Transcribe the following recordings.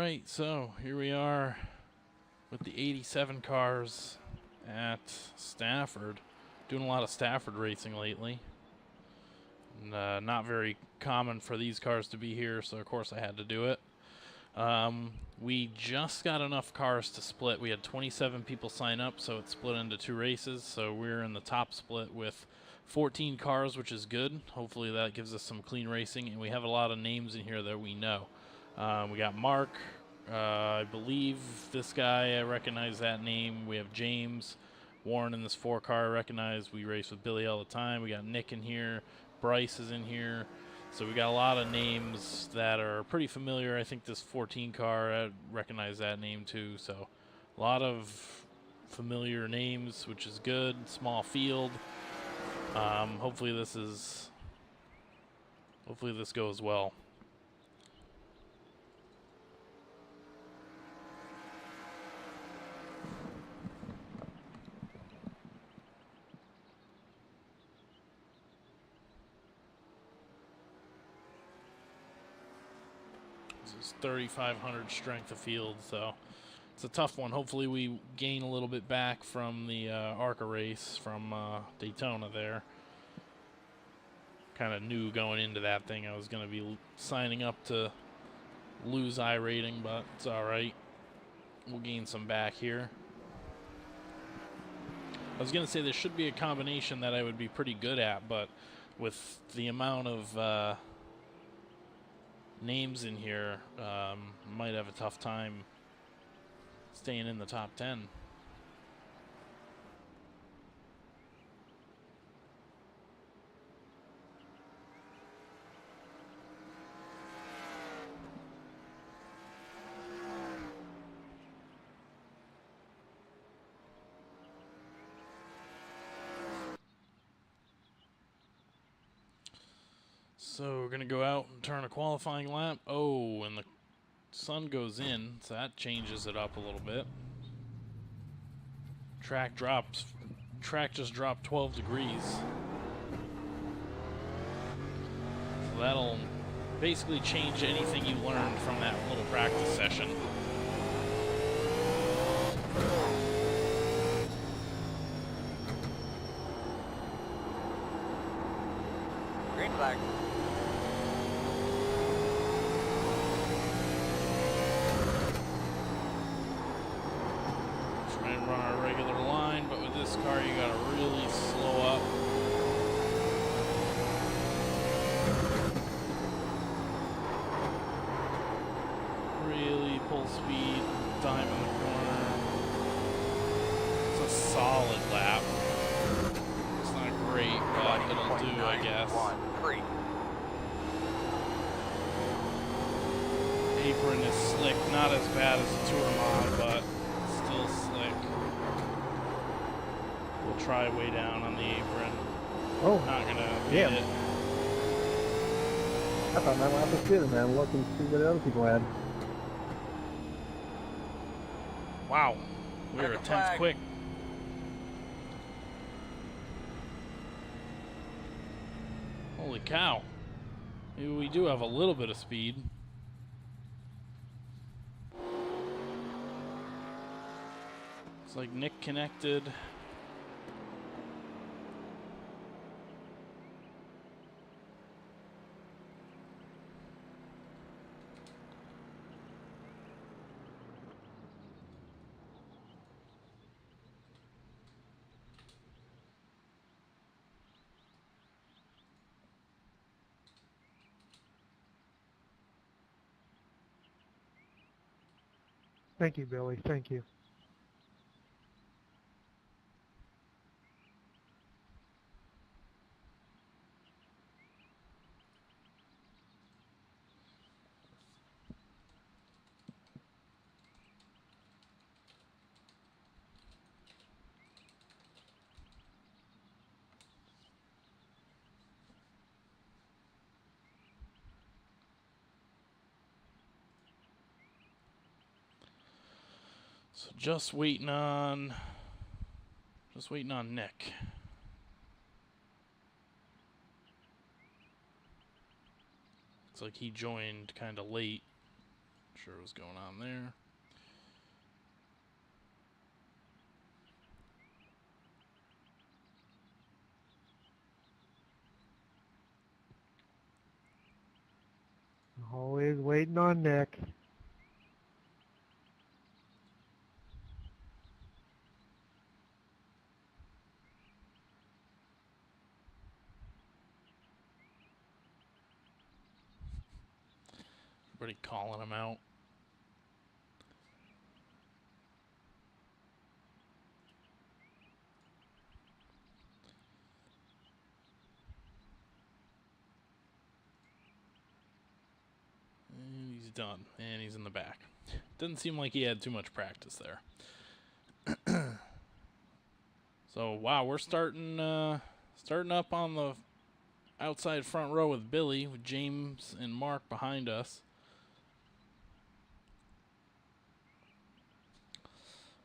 Alright, so here we are with the 87 cars at Stafford. Doing a lot of Stafford racing lately. And, not very common for these cars to be here, so of course I had to do it. We just got enough cars to split. We had 27 people sign up, so it split into 2 races. So we're in the top split with 14 cars, which is good. Hopefully that gives us some clean racing, and we have a lot of names in here that we know. We got Mark, I believe this guy, I recognize that name. We have James, Warren in this 4 car I recognize. We race with Billy all the time. We got Nick in here, Bryce is in here. So we got a lot of names that are pretty familiar. I think this 14 car, I recognize that name too. So a lot of familiar names, which is good. Small field. Hopefully this goes well. This is 3,500 strength of field, so it's a tough one. Hopefully we gain a little bit back from the ARCA race from Daytona there. Kind of knew going into that thing I was going to be signing up to lose iRating, but it's all right. We'll gain some back here. I was going to say there should be a combination that I would be pretty good at, but with the amount of names in here, might have a tough time staying in the top 10. So we're going to go out and turn a qualifying lap. Oh, and the sun goes in, so that changes it up a little bit. Track just dropped 12 degrees. So that'll basically change anything you learned from that little practice session. Green flag. Run our regular line, but with this car you gotta really slow up. Really pull speed, dime in the corner. It's a solid lap. It's not great, but it'll do, I guess. Apron is slick, not as bad as the Tour mod, but still slick. We'll try way down on the apron. Oh, not gonna beat yeah. it. I thought my lap was good, and I'm looking to see what other people had. Wow, we were a 10th quick. Holy cow. Maybe we do have a little bit of speed. It's like Nick connected. Thank you, Billy. Thank you. So just waiting on Nick. Looks like he joined kind of late. sure what's going on there. Always waiting on Nick. Everybody calling him out. And he's done. And he's in the back. Doesn't seem like he had too much practice there. So, wow, we're starting up on the outside front row with Billy, with James and Mark behind us.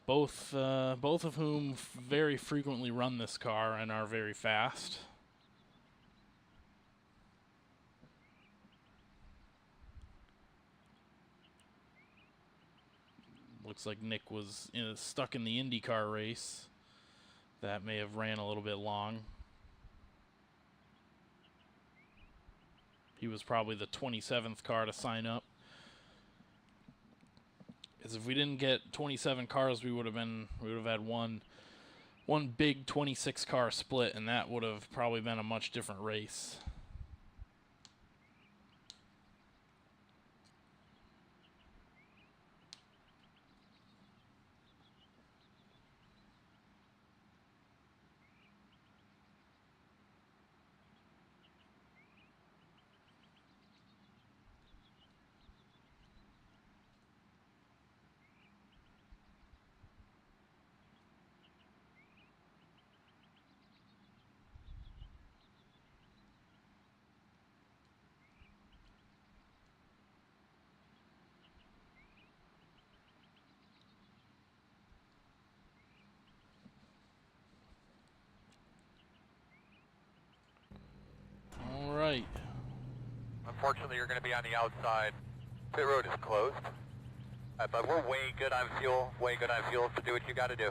Both of whom very frequently run this car and are very fast. Looks like Nick was stuck in the IndyCar race. That may have ran a little bit long. He was probably the 27th car to sign up. Because if we didn't get 27 cars, we would have had one big 26 car split, and that would have probably been a much different race. All right. Unfortunately, you're going to be on the outside. Pit road is closed. But we're way good on fuel, so do what you got to do.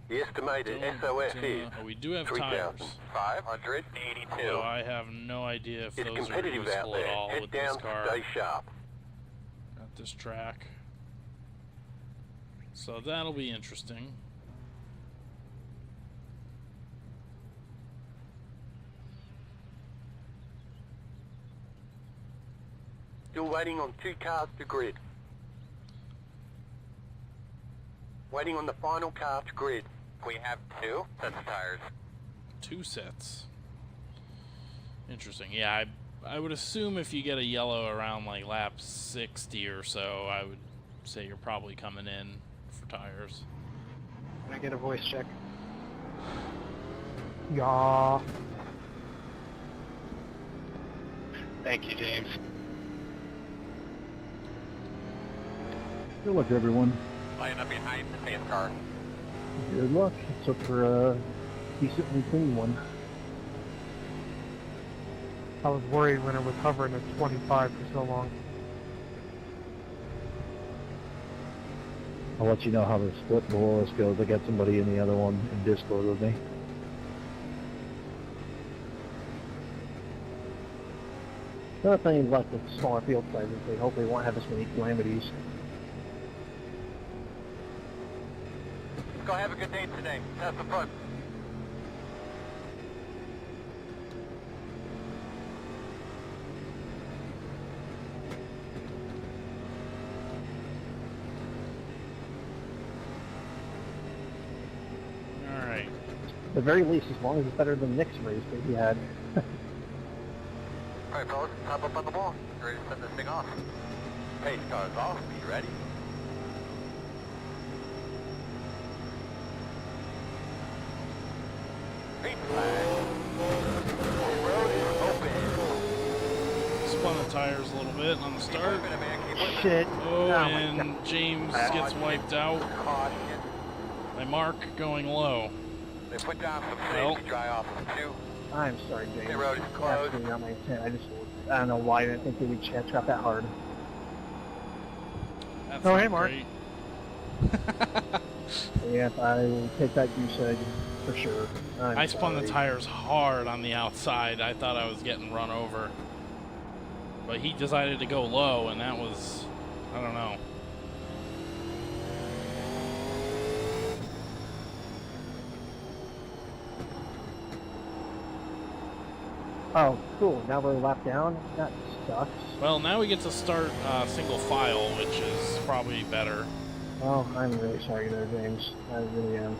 The estimated SOS is we do have tires. 582. So I have no idea if It's those are competitive out useful at there. all Head with this down, car stay sharp. at this track. So that'll be interesting. Still waiting on 2 cars to grid. Waiting on the final car to grid. We have 2 sets of tires. 2 sets. Interesting. Yeah, I would assume if you get a yellow around like lap 60 or so, I would say you're probably coming in for tires. Can I get a voice check? Yeah. Thank you, James. Good luck, everyone. Lining up behind the pace car. Good luck. Except for a decently clean one. I was worried when it was hovering at 25 for so long. I'll let you know how the split below us goes. I got somebody in the other one in Discord with me. The other thing is like the smaller field sizes, they hopefully won't have as many calamities. Go have a good day today. Have some fun. All right. At the very least, as long as it's better than Nick's race that he had. Alright, fellas, hop up on the ball. Ready to send this thing off. Pace car's off. Be ready. Green flag. Road is open. Spun the tires a little bit on the Keep start. moving it, man. Keep moving it. Shit. Oh, my and God. James gets wiped out Caution. by Mark going low. They put down some Well. safety dry off of 2. I'm sorry, James. Pit road is closed. Absolutely not my intent. I don't know why I didn't think that we'd trap that hard. That's Oh, not hey, Mark. great. Yeah, I will take that goose egg for sure. I spun the sorry. tires hard on the outside. I thought I was getting run over. But he decided to go low, and that was, I don't know. Oh, cool. Now we're a lap down. That sucks. Well, now we get to start single file, which is probably better. Oh, I'm really sorry there, James. I really am.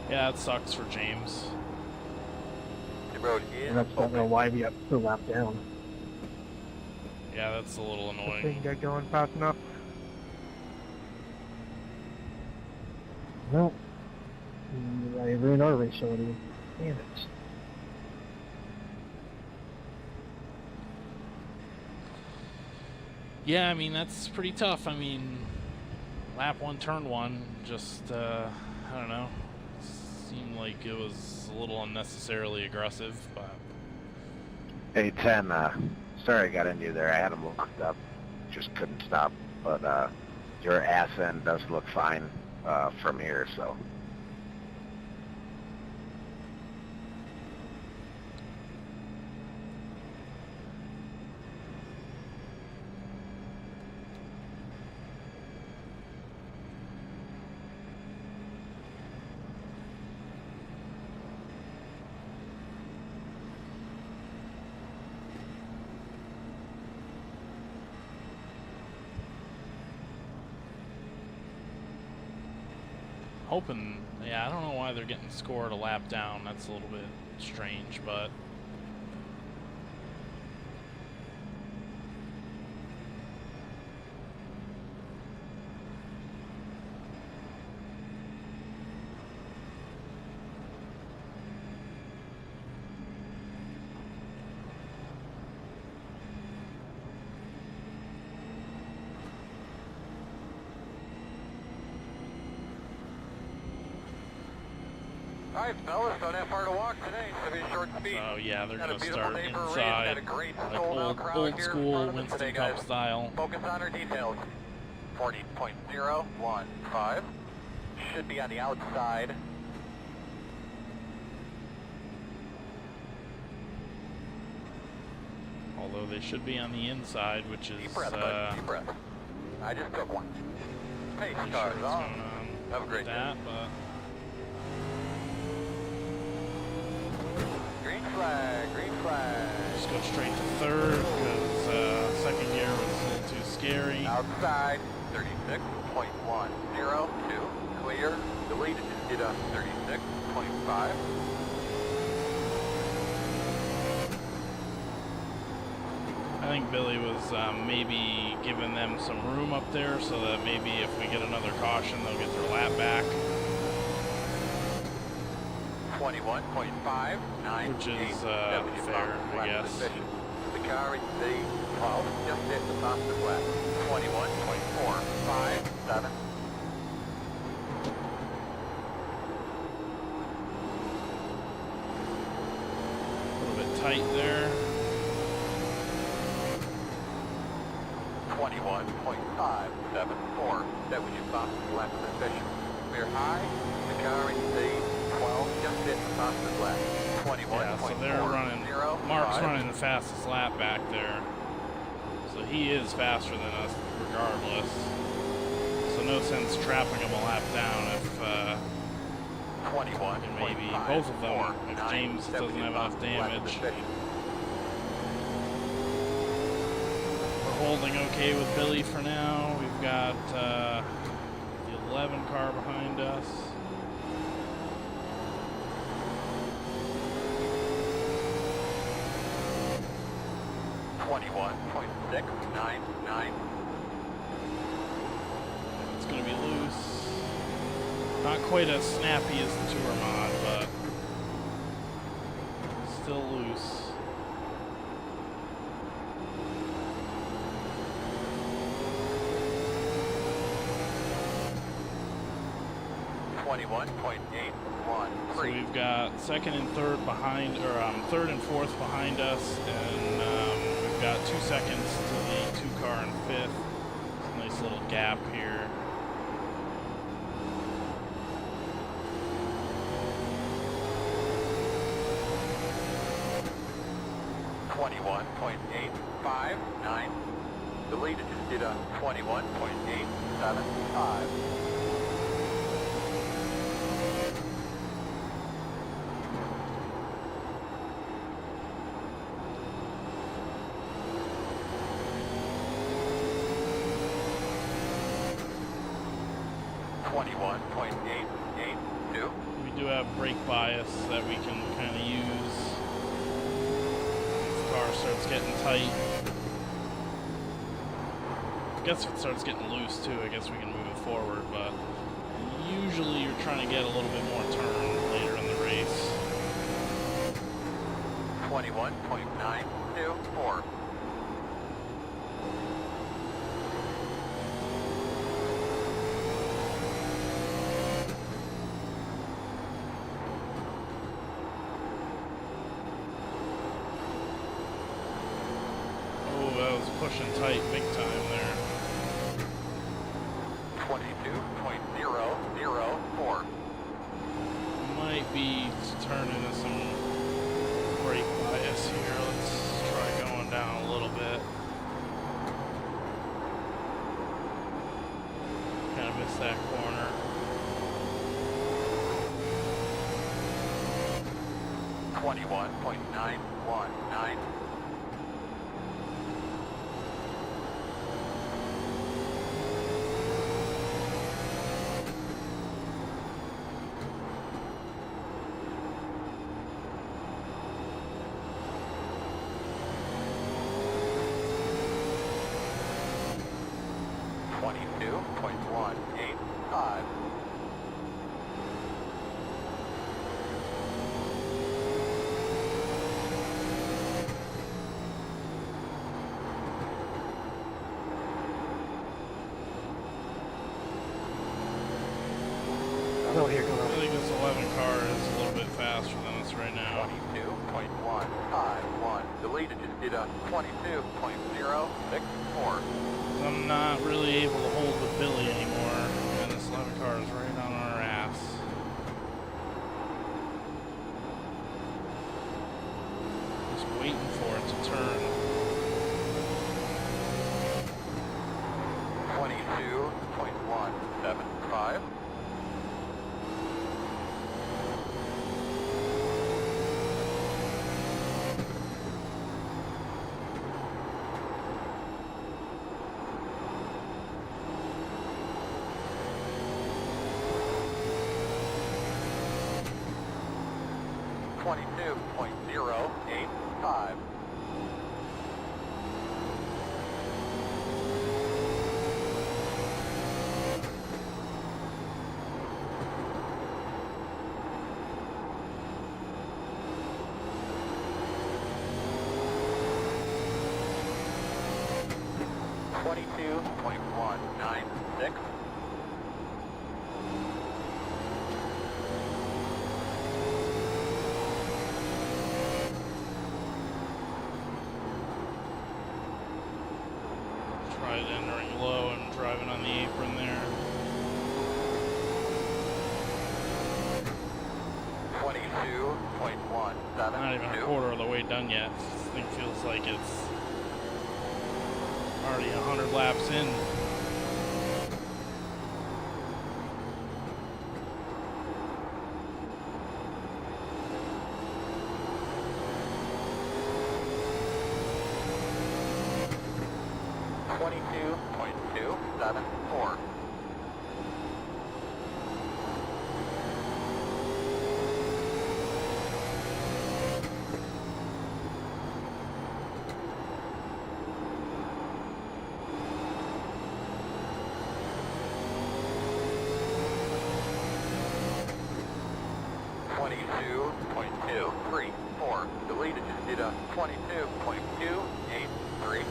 Yeah, it sucks for James. The road is And I just don't know open. why we got to lap down. Yeah, that's a little This annoying. thing get going fast enough. No. I ruined our race already. Damn it. Yeah, I mean, that's pretty tough. I mean, lap 1, turn 1, just, I don't know. Seemed like it was a little unnecessarily aggressive, but... Hey, 10, sorry I got into you there. I had him locked up. Just couldn't stop. But, your ass end does look fine, from here, so. Hoping, yeah, I don't know why they're getting scored a lap down. That's a little bit strange, but... Alright, fellas, don't have far to walk today. It's gonna be a short speed. So yeah, they're Got a gonna beautiful start day for a race. inside, Got a great like sold-out crowd old here in school front of us Winston today, Cup guys. style. Focus on our details. 40.015. Should be on the outside. Although they should be on the inside, which is Deep breath, bud. Deep breath. I just took one. Pace not sure cars what's on. going on Have a great with that, but Green flag, green flag. just go straight to third because second gear was a little too scary. Outside, 36.102. Clear. Delete it. Get up 36.5. I think Billy was maybe giving them some room up there so that maybe if we get another caution, they'll get their lap back. 21.598. Which is, fair, I guess. The car in C12 just hit the fastest lap. 21.457. A little bit tight there. 21.574. That was your fastest lap position. We're high. The car in C12 just hit the fastest lap. 21.4. Yeah, so they're running, Mark's running the fastest lap back there. So he is faster than us regardless. So no sense trapping him a lap down if, 21. and maybe both of them, if James doesn't have enough damage. We're holding okay with Billy for now. We've got the 11 car behind us. .699. It's going to be loose. Not quite as snappy as the Tour mod, but still loose. 21.813. So we've got second and third behind, or third and fourth behind us, and we've got 2 seconds to the 2 car in fifth. this little gap here. .859. The leader just did a 21.875. We do have brake bias that we can kind of use if the car starts getting tight. I guess if it starts getting loose too, I guess we can move it forward, but usually you're trying to get a little bit more turn later in the race. 21.924. Pushing tight big time there. 22.004. Might be turning into some brake bias here. Let's try going down a little bit. Kind of missed that corner. .919. .185. I know here going I think this 11 car is a little bit faster than us right now. 22.151. The leader just did a 22.064. I'm not really able to hold the Billy anymore, and this 11 car is right on our ass. Just waiting for it to turn. 22.175. .085. .196. Tried entering low and driving on the apron there. 22.172. Not even a quarter of the way done yet. This thing feels like it's already 100 laps in. .274. .2.234. The leader just did a 22.283.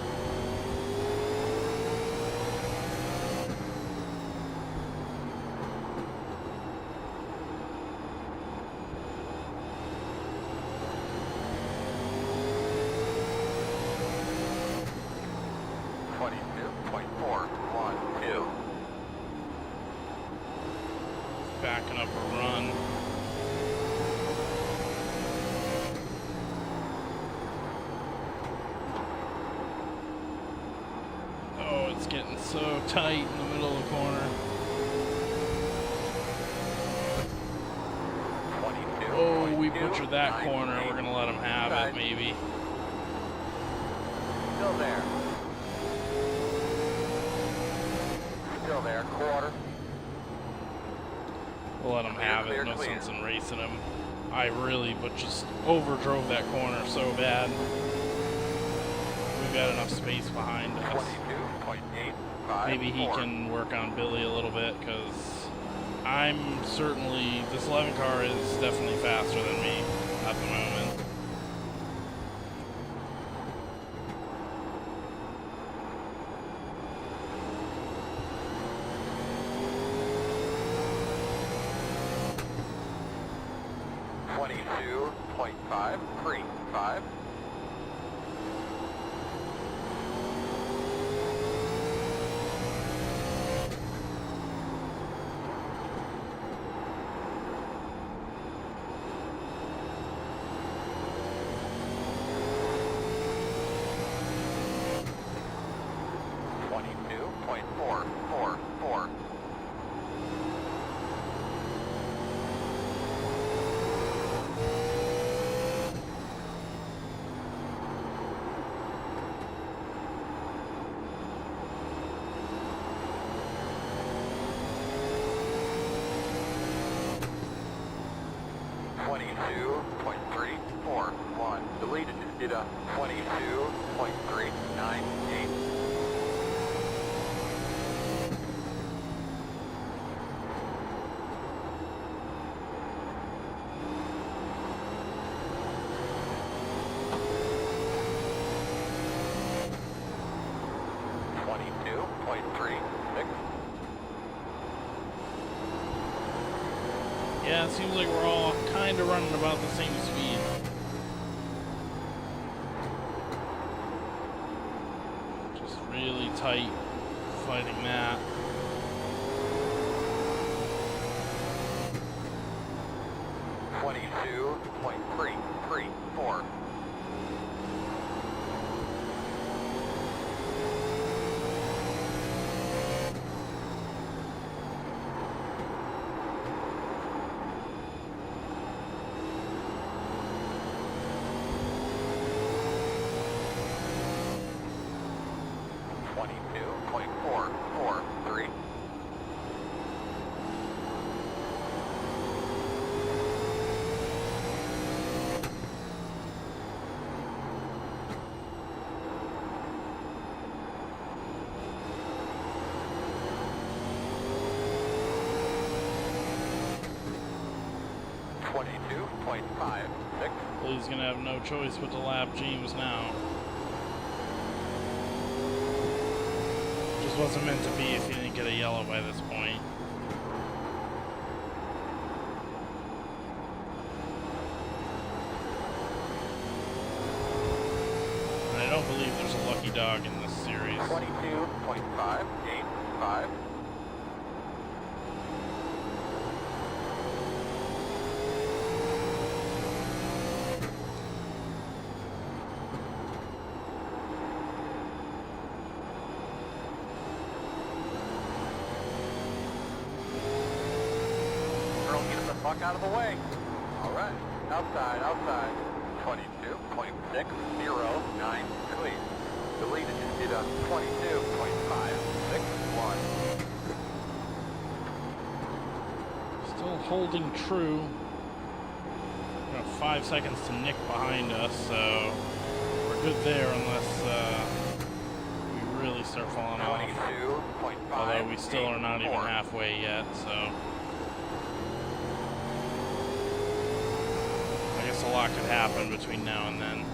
.414. backing up a run. Oh, it's getting so tight in the middle of the corner. 22. Oh, we butchered that corner. We're gonna let him have it, maybe. Still there. Still there. Quarter. We'll let him have it. No sense in racing him. I really, but just overdrove that corner so bad. We've got enough space behind us. 22.85. Maybe he can work on Billy a little bit, because I'm certainly, this 11 car is definitely faster than me at the moment. .535. .444. 22.341. Deleted, just did a 22.398. Yeah, it seems like we're all kind of running about the same speed. Just really tight fighting that. .334. .443. .52.56. Well, he's gonna have no choice but to lap James now. Just wasn't meant to be if he didn't get a yellow by this point. And I don't believe there's a lucky dog in this series. 22.585. Fuck out of the way. All right. Outside, outside. 22.609. Clear. Deleted. Just did a 22.561. Still holding true. We got 5 seconds to Nick behind us, so we're good there unless we really start falling off. 22.5. Although we still are not even halfway yet, so I guess a lot could happen between now and then.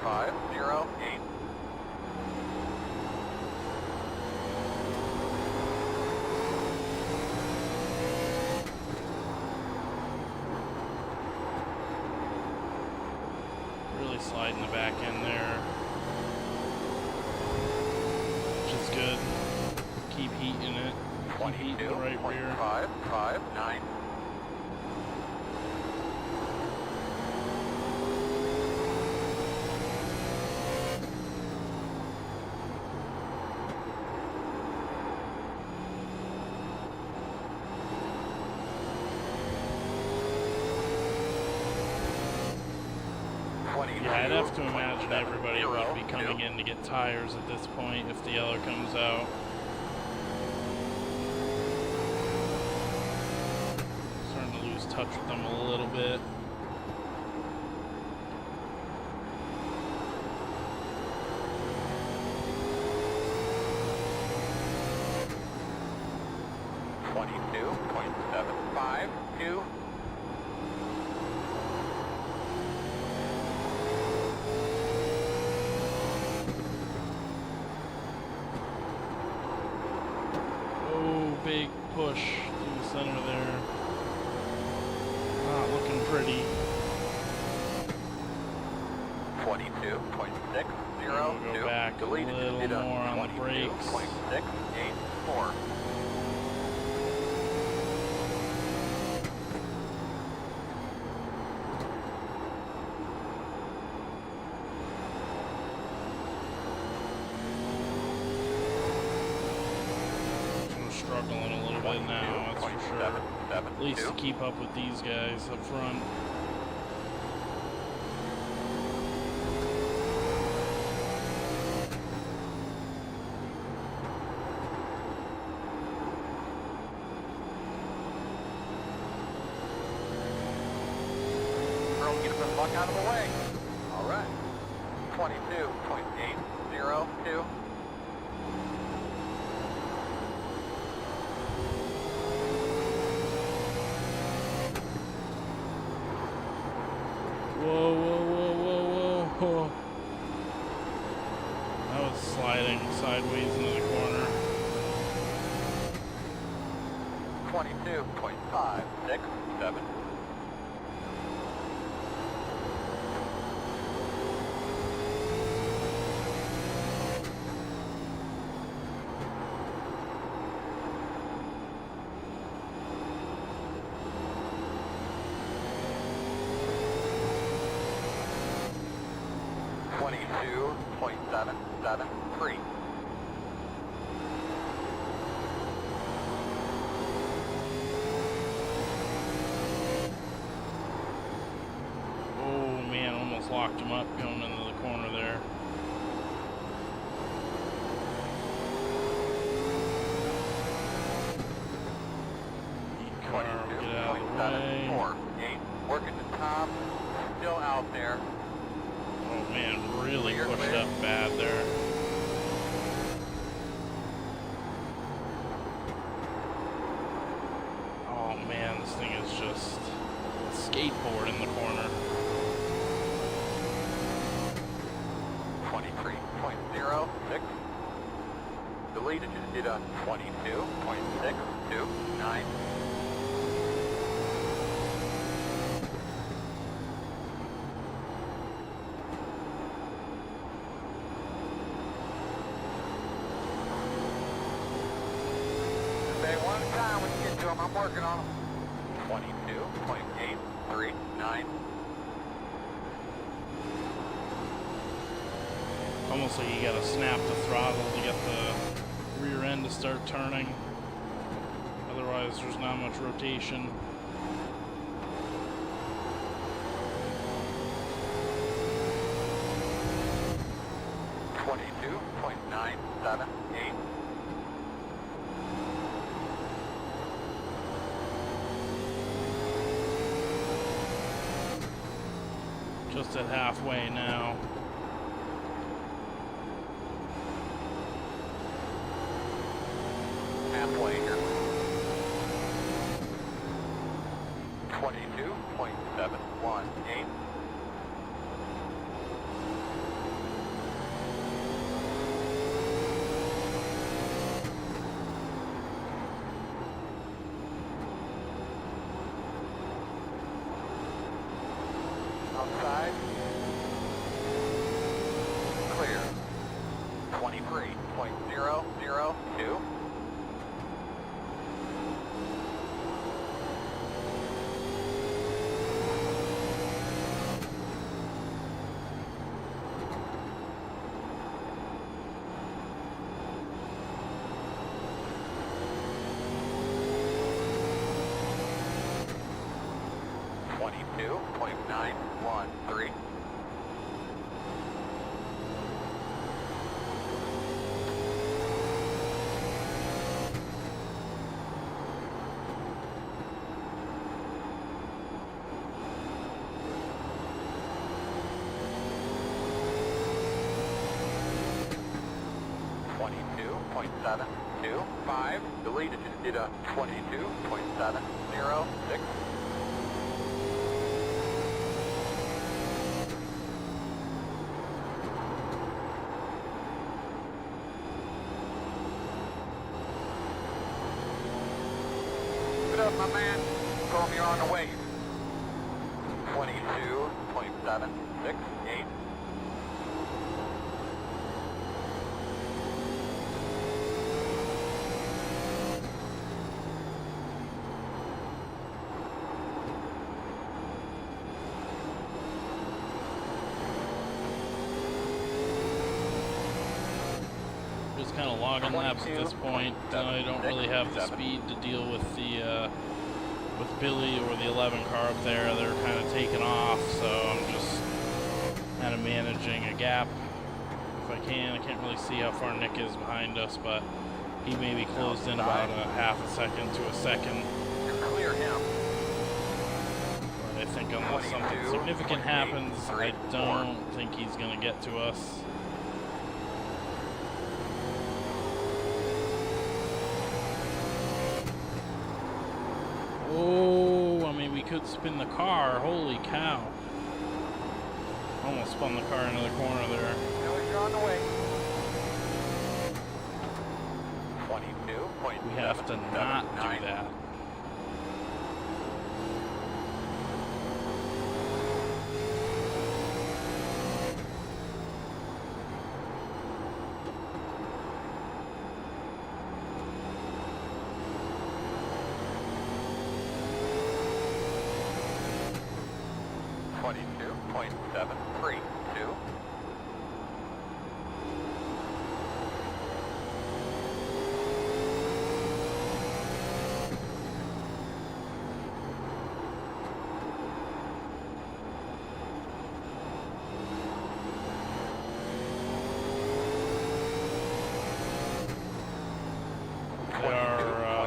.508. sliding the back end there, which is good. Keep heating it. Keep heating the right rear. 22.559. Yeah, I'd have to imagine everybody would be coming in to get tires at this point if the yellow comes out. Starting to lose touch with them a little bit. .752. Big push through the center there. Not looking pretty. 22.602. We'll go back a little more on the brakes. 22.684. Struggling a little bit now, that's for sure. At least to keep up with these guys up front. Earl, get the fuck out of the way. All right. 22.802. Whoa, whoa, whoa, whoa, whoa. That was sliding sideways into the corner. 22.567. .773. Oh man, almost locked him up going into the corner there. Car, get out of the way. 22.748. Working the top. Still out there. Oh man, really pushed up bad there. Oh man, this thing is just a skateboard in the corner. 23.06. Deleted, just did a 22.629. One time when you get to them, I'm working on them. 22.839. Almost like you gotta snap the throttle to get the rear end to start turning. Otherwise, there's not much rotation. .978. Just at halfway now. Halfway here. 22.718. Outside. 22.913. .725. Deleted, just did a 22.706. Good up, my man. Tell him you're on the way. 22.768. Just kind of logging laps at this point. I don't really have the speed to deal with the with Billy or the 11 car up there. They're kind of taking off, so I'm just kind of managing a gap if I can. I can't really see how far Nick is behind us, but he may be closed in about a half a second to a second. Clear him. But I think unless something significant happens, I don't think he's going to get to us. Oh, I mean, we could spin the car. Holy cow. Almost spun the car into the corner there. You're on the way. 22.7. We have to not do that.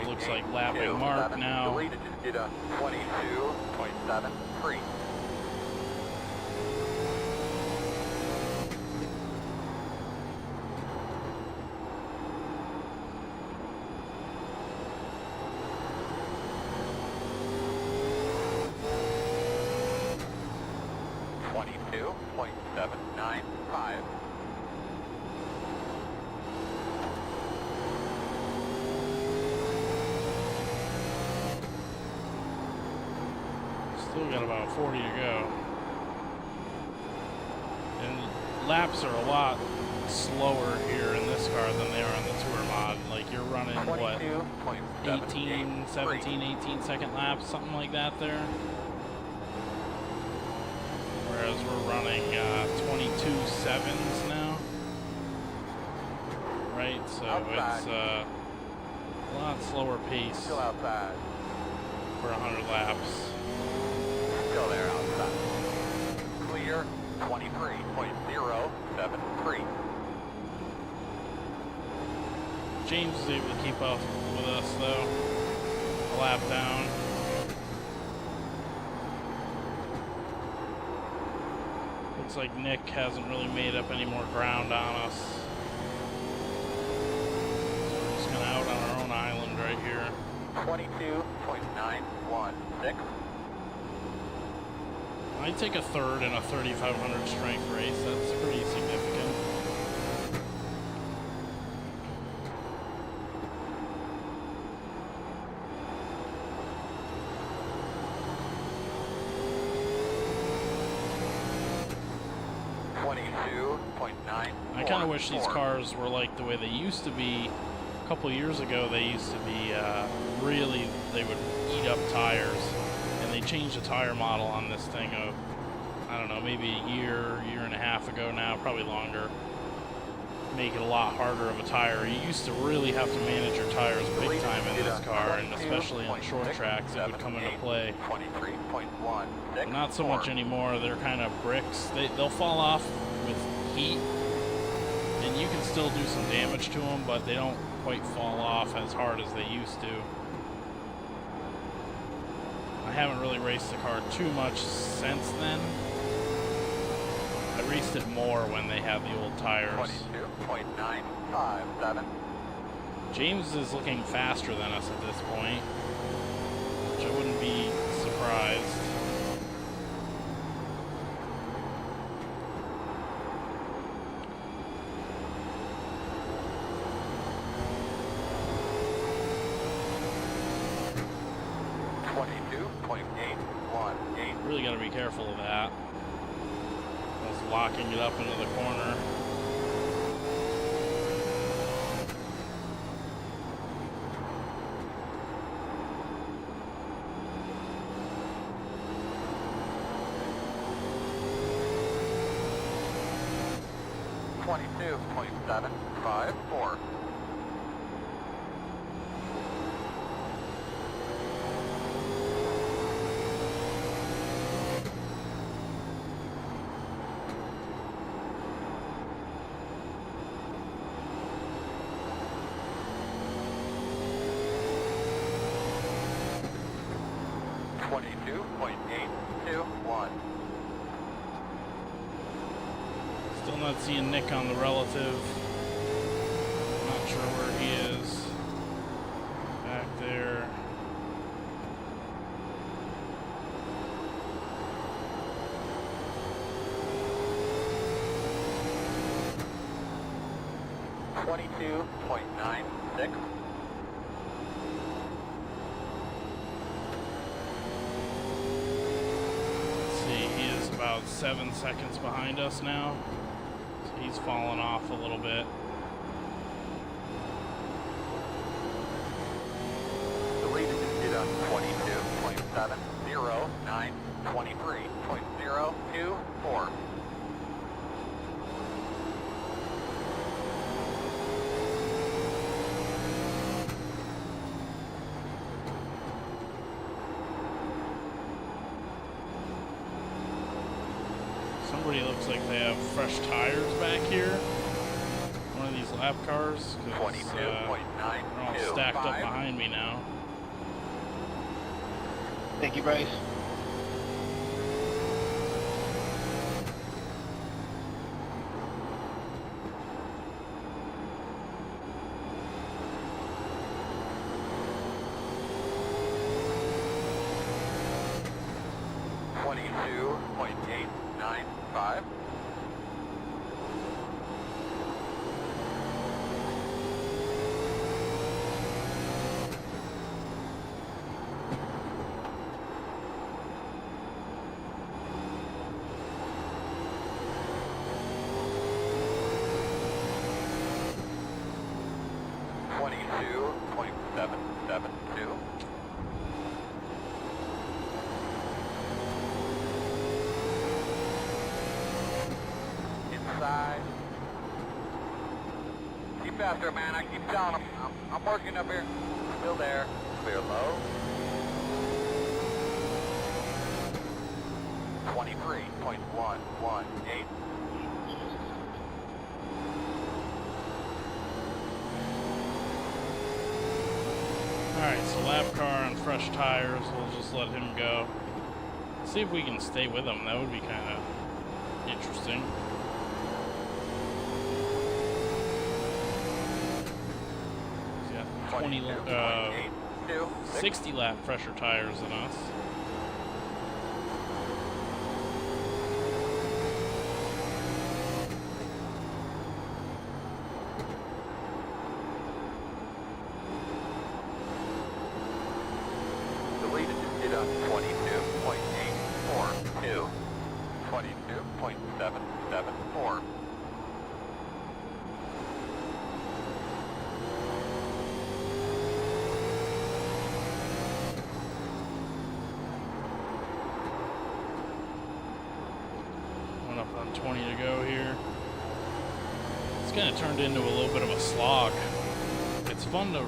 Looks like lapping Mark now. Deleted, just did a 22.73. .795. Still got about 40 to go. And laps are a lot slower here in this car than they are on the Tour mod. Like you're running, what, 18, 17, 18 second laps, something like that there. Whereas we're running 22 sevens now. Right, so it's a lot slower pace Still outside. for 100 laps. Still there outside. Clear 23.073. James is able to keep up with us though. A lap down. Looks like Nick hasn't really made up any more ground on us. So we're just gonna out on our own island right here. 22.916. I'd take a third in a 3,500 strength race. That's pretty significant. I kind of wish these cars were like the way they used to be. A couple years ago, they used to be really, they would eat up tires. And they changed the tire model on this thing of, I don't know, maybe a year and a half ago now, probably longer. make it a lot harder of a tire. You used to really have to manage your tires big time in this car, and especially on short tracks, it would come into play. 23.1. But not so much anymore. They're kind of bricks. They'll fall off with heat, and you can still do some damage to them, but they don't quite fall off as hard as they used to. I haven't really raced the car too much since then. I raced it more when they had the old tires. 22.957. James is looking faster than us at this point, which I wouldn't be surprised. Really got to be careful of that. I was locking it up into the corner. .754. Still not seeing Nick on the relative. Not sure where he is. Back there. .96. Let's see, he is about 7 seconds behind us now. So he's fallen off a little bit. The lead is at 22.709, 23.024. Somebody looks like they have fresh tires back here. One of these lap cars. 'Cause, they're all stacked up behind me now. Thank you, Bryce. .895. .772. Inside. Keep after, man. I keep telling him. I'm working up here. Still there. Clear low. 23.118. Alright, so lap car on fresh tires. We'll just let him go. See if we can stay with him. That would be kind of interesting. He's got 60 lap fresher tires than us. The lead is at 22.842. 22.774. Went up on 20 to go here. Let's kind of turned into a little bit of a slog. It's fun to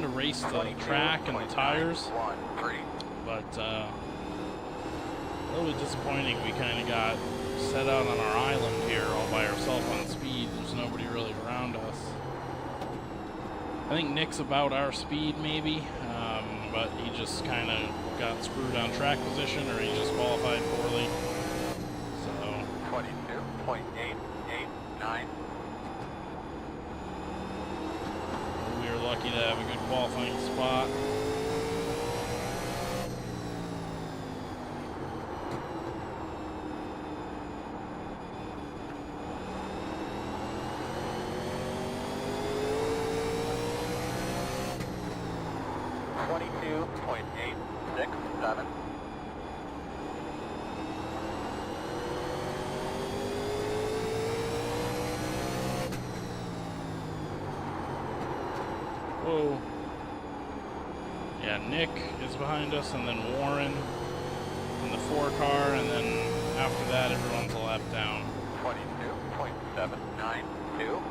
race the track and the tires, but a little bit disappointing. We kind of got set out on our island here all by ourselves on speed. There's nobody really around us. I think Nick's about our speed maybe, but he just kind of got screwed on track position, or he just qualified poorly. So 22.889. we were lucky to have a good qualifying spot. .867. Whoa. Yeah, Nick is behind us, and then Warren in the 4 car, and then after that everyone's a lap down. 22.792.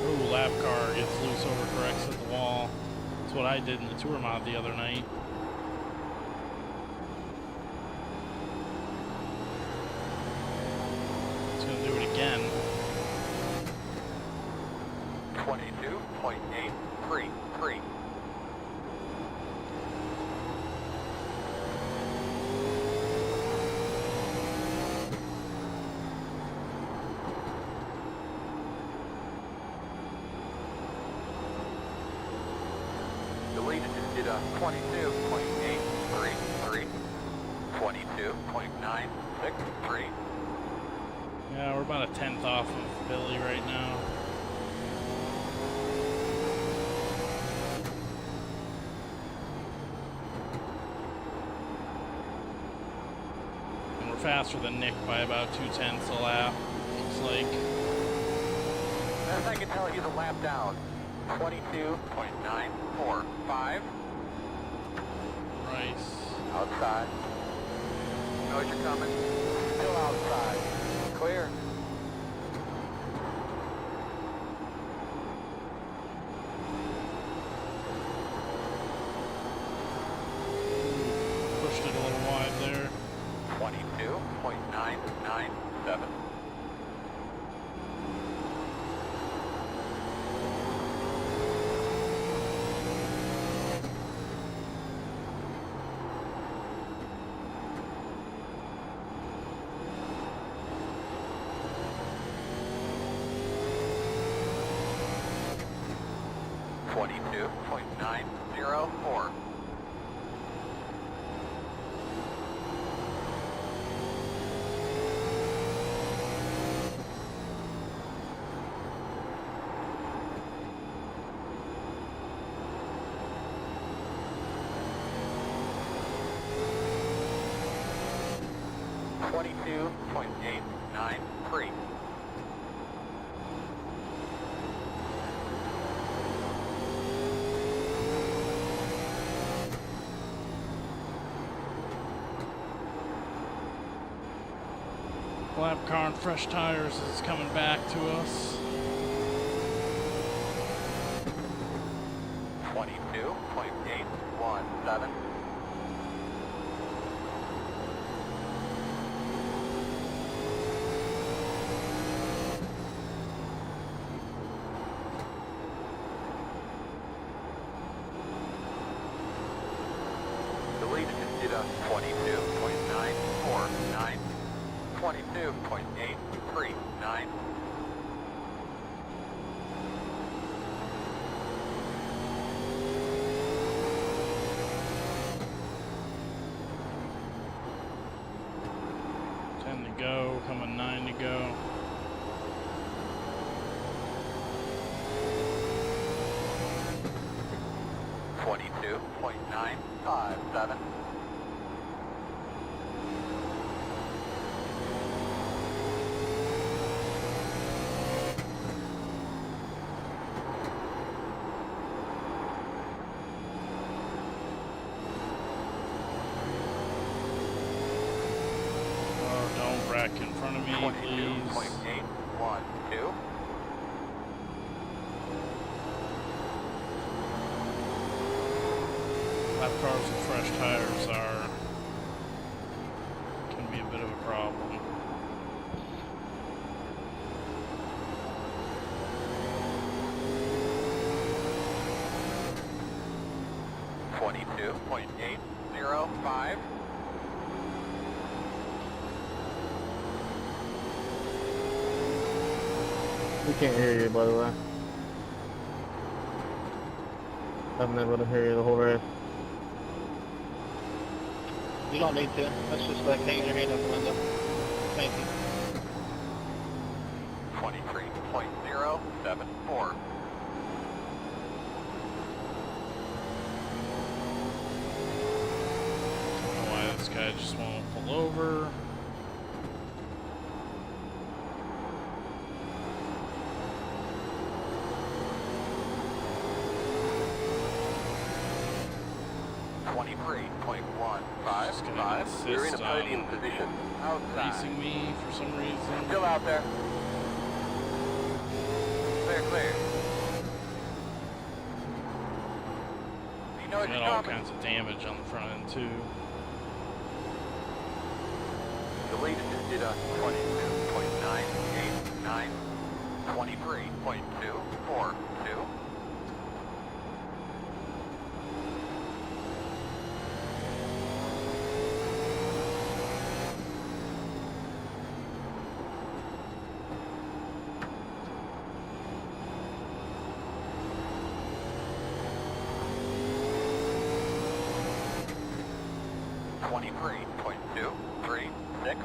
Ooh, lap car gets loose, overcorrects at the wall. That's what I did in the tour mod the other night. It's gonna do it again. 22.833. The lead just did a 22.833. 22.963. Yeah, we're about a 10th off of Billy right now. And we're faster than Nick by about 2/10 a lap, looks like. As I can tell, he's a lap down. 22.945. Rice. Outside. Knows you're coming. Still outside. Clear. Pushed it a little wide there. 22.997. .904. .893. Lap car and fresh tires is coming back to us. 22.817. The lead just did a 22.949. 22.839. To go, coming 9 to go. .957. wreck in front of me, please. 22.812. Lap cars with fresh tires can be a bit of a problem. .805. We can't hear you, by the way. I've been able to hear you the whole race. You don't need to. That's just like hanging your hand out the window. Thank you. 23.074. I don't know why this guy just won't pull over. Just gonna insist You're in a on podium position. racing me for some reason. Still out there. Clear, clear. You know Got it's all coming. kinds of damage on the front end too. The leader just did a 22.989. 23.242. .236.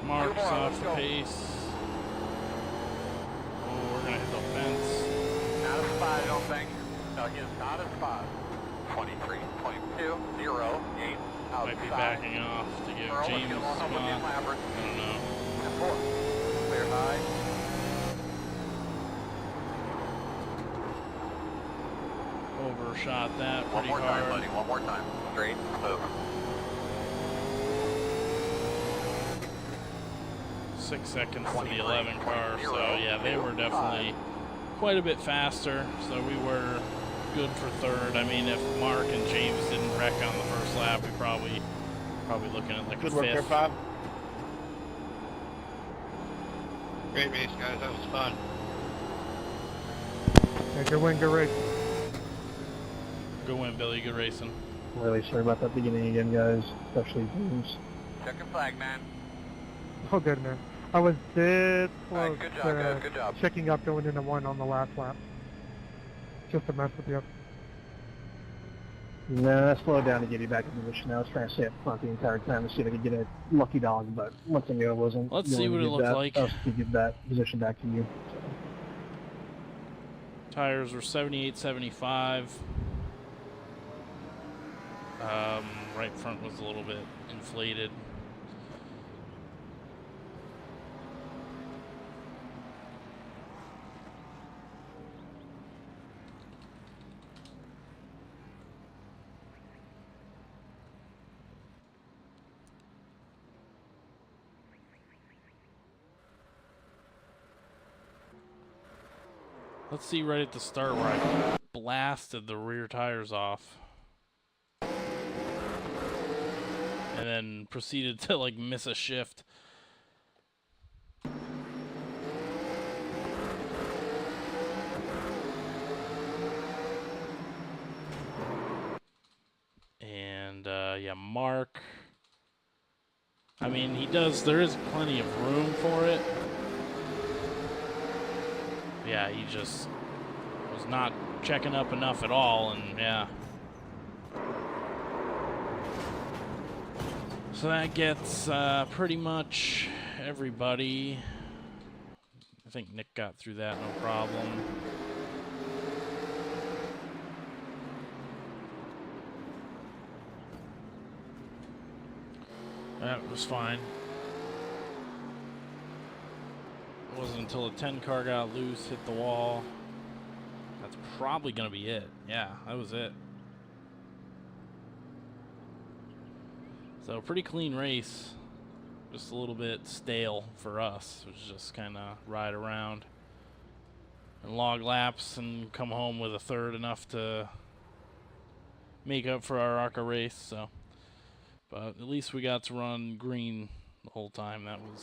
Mark's off the pace. Oh, we're gonna hit the fence. Not a spot, I don't think. No, he is not a spot. 23.208 outside. Might be backing off to give We're almost James a gonna spot. walk up with the I elaborate. don't know. And 4. Clear high. Overshot that One pretty more time, hard. buddy. One more time. Straight, smooth. 6 seconds to the 11 car, so yeah, they were definitely quite a bit faster, so we were good for third. I mean, if Mark and James didn't wreck on the first lap, we probably looking at like Good a work there, fifth. Bob. Great race, guys. That was fun. Yeah, good win, good race. Good win, Billy. Good racing. Really sorry about that beginning again, guys. Especially James. Check your flag, man. Oh, good, man. I was this All close right, good job, guys. Good job. checking up going into one on the last lap. Just to mess with you. Nah, I slowed down to get you back in position. I was trying to stay up front the entire time to see if I could get a lucky dog, but once I knew I wasn't Let's going see to what it give looked that, like. I was to give that position back to you. So. Tires were 78, 75. Right front was a little bit inflated. Let's see right at the start where I blasted the rear tires off. And then proceeded to like miss a shift. And yeah, Mark. I mean, there is plenty of room for it. Yeah, he just was not checking up enough at all, and yeah. So that gets pretty much everybody. I think Nick got through that no problem. That was fine. It wasn't until a 10 car got loose, hit the wall. That's probably going to be it. Yeah, that was it. So pretty clean race. Just a little bit stale for us. It was just kind of ride around and log laps and come home with a third, enough to make up for our ARCA race. So, but at least we got to run green the whole time. That was